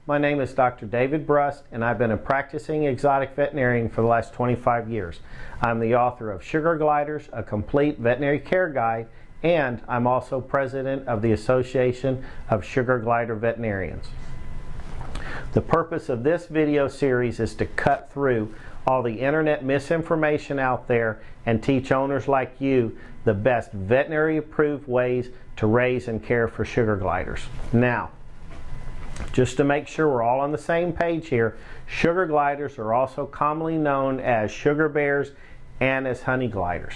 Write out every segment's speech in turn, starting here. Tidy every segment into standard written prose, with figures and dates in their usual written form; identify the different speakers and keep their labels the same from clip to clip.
Speaker 1: my name is Dr. David Brust, and I've been a practicing exotic veterinarian for the last 25 years. I'm the author of Sugar Gliders, a complete veterinary care guide, and I'm also president of the Association of Sugar Glider Veterinarians. The purpose of this video series is to cut through all the internet misinformation out there and teach owners like you the best veterinary approved ways to raise and care for sugar gliders. Now, just to make sure we're all on the same page here, sugar gliders are also commonly known as sugar bears and as honey gliders.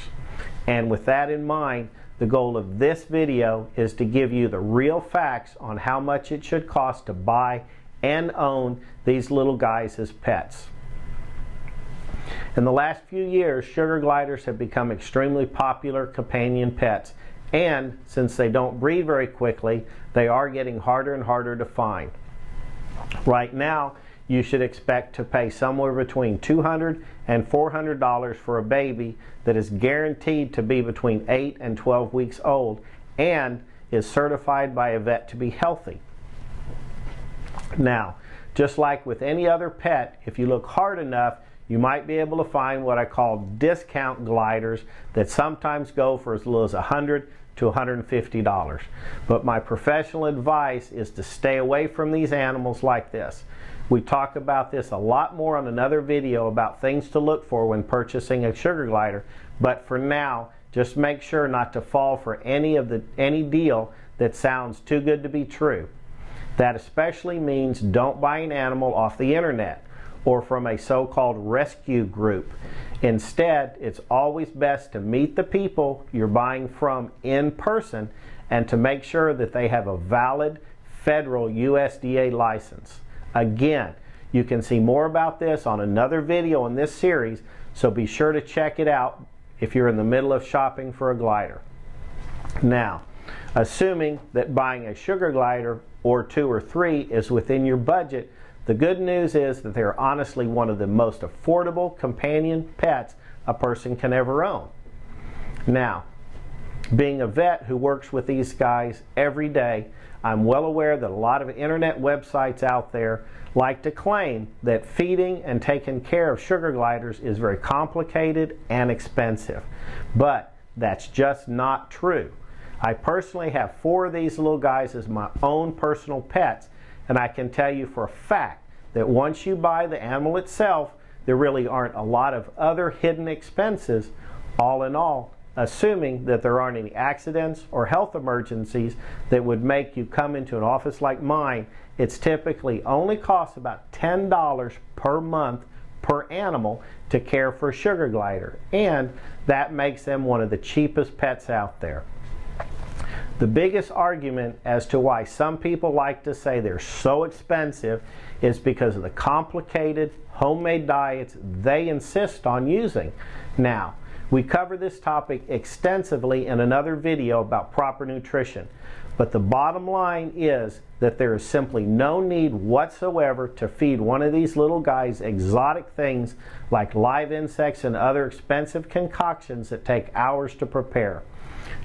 Speaker 1: And with that in mind, the goal of this video is to give you the real facts on how much it should cost to buy and own these little guys as pets. In the last few years, sugar gliders have become extremely popular companion pets, and since they don't breed very quickly, they are getting harder and harder to find. Right now, you should expect to pay somewhere between $200 and $400 for a baby that is guaranteed to be between 8 and 12 weeks old and is certified by a vet to be healthy. Now, just like with any other pet, if you look hard enough, you might be able to find what I call discount gliders that sometimes go for as little as $100 to $150. But my professional advice is to stay away from these animals like this. We talk about this a lot more on another video about things to look for when purchasing a sugar glider, but for now, just make sure not to fall for any deal that sounds too good to be true. That especially means don't buy an animal off the internet or from a so-called rescue group. Instead, it's always best to meet the people you're buying from in person and to make sure that they have a valid federal USDA license. Again, you can see more about this on another video in this series, so be sure to check it out if you're in the middle of shopping for a glider. Now, assuming that buying a sugar glider or 2 or 3 is within your budget, the good news is that they're honestly one of the most affordable companion pets a person can ever own. Now, being a vet who works with these guys every day, I'm well aware that a lot of internet websites out there like to claim that feeding and taking care of sugar gliders is very complicated and expensive. But that's just not true. I personally have 4 of these little guys as my own personal pets, and I can tell you for a fact that once you buy the animal itself, there really aren't a lot of other hidden expenses, all in all, assuming that there aren't any accidents or health emergencies that would make you come into an office like mine. It's typically only costs about $10 per month per animal to care for a sugar glider, and that makes them one of the cheapest pets out there. The biggest argument as to why some people like to say they're so expensive is because of the complicated homemade diets they insist on using. Now, we cover this topic extensively in another video about proper nutrition, but the bottom line is that there is simply no need whatsoever to feed one of these little guys exotic things like live insects and other expensive concoctions that take hours to prepare.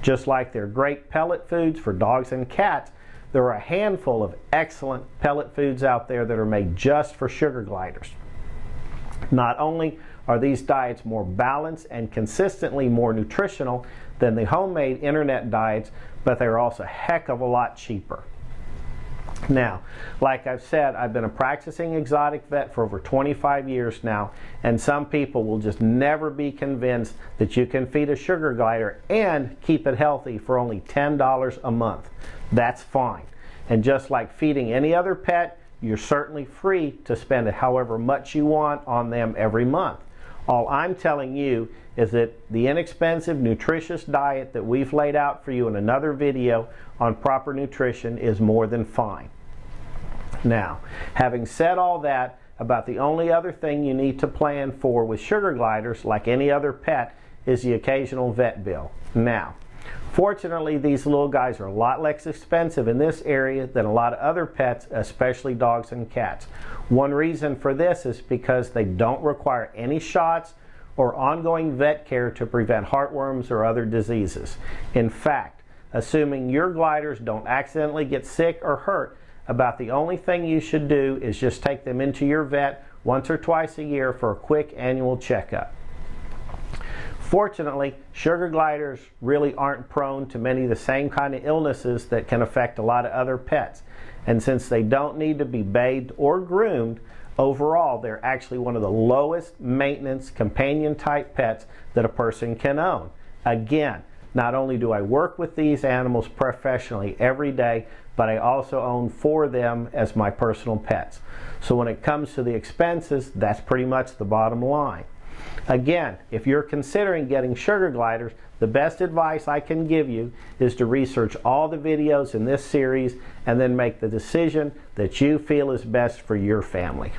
Speaker 1: Just like they're great pellet foods for dogs and cats, there are a handful of excellent pellet foods out there that are made just for sugar gliders. Not only are these diets more balanced and consistently more nutritional than the homemade internet diets, but they're also a heck of a lot cheaper. Now, like I've said, I've been a practicing exotic vet for over 25 years now, and some people will just never be convinced that you can feed a sugar glider and keep it healthy for only $10 a month. That's fine. And just like feeding any other pet, you're certainly free to spend however much you want on them every month. All I'm telling you is that the inexpensive, nutritious diet that we've laid out for you in another video on proper nutrition is more than fine. Now, having said all that, about the only other thing you need to plan for with sugar gliders, like any other pet, is the occasional vet bill. Now, fortunately, these little guys are a lot less expensive in this area than a lot of other pets, especially dogs and cats. One reason for this is because they don't require any shots or ongoing vet care to prevent heartworms or other diseases. In fact, assuming your gliders don't accidentally get sick or hurt, about the only thing you should do is just take them into your vet once or twice a year for a quick annual checkup. Fortunately, sugar gliders really aren't prone to many of the same kind of illnesses that can affect a lot of other pets. And since they don't need to be bathed or groomed, overall they're actually one of the lowest maintenance companion type pets that a person can own. Again, not only do I work with these animals professionally every day, but I also own 4 of them as my personal pets. So when it comes to the expenses, that's pretty much the bottom line. Again, if you're considering getting sugar gliders, the best advice I can give you is to research all the videos in this series and then make the decision that you feel is best for your family.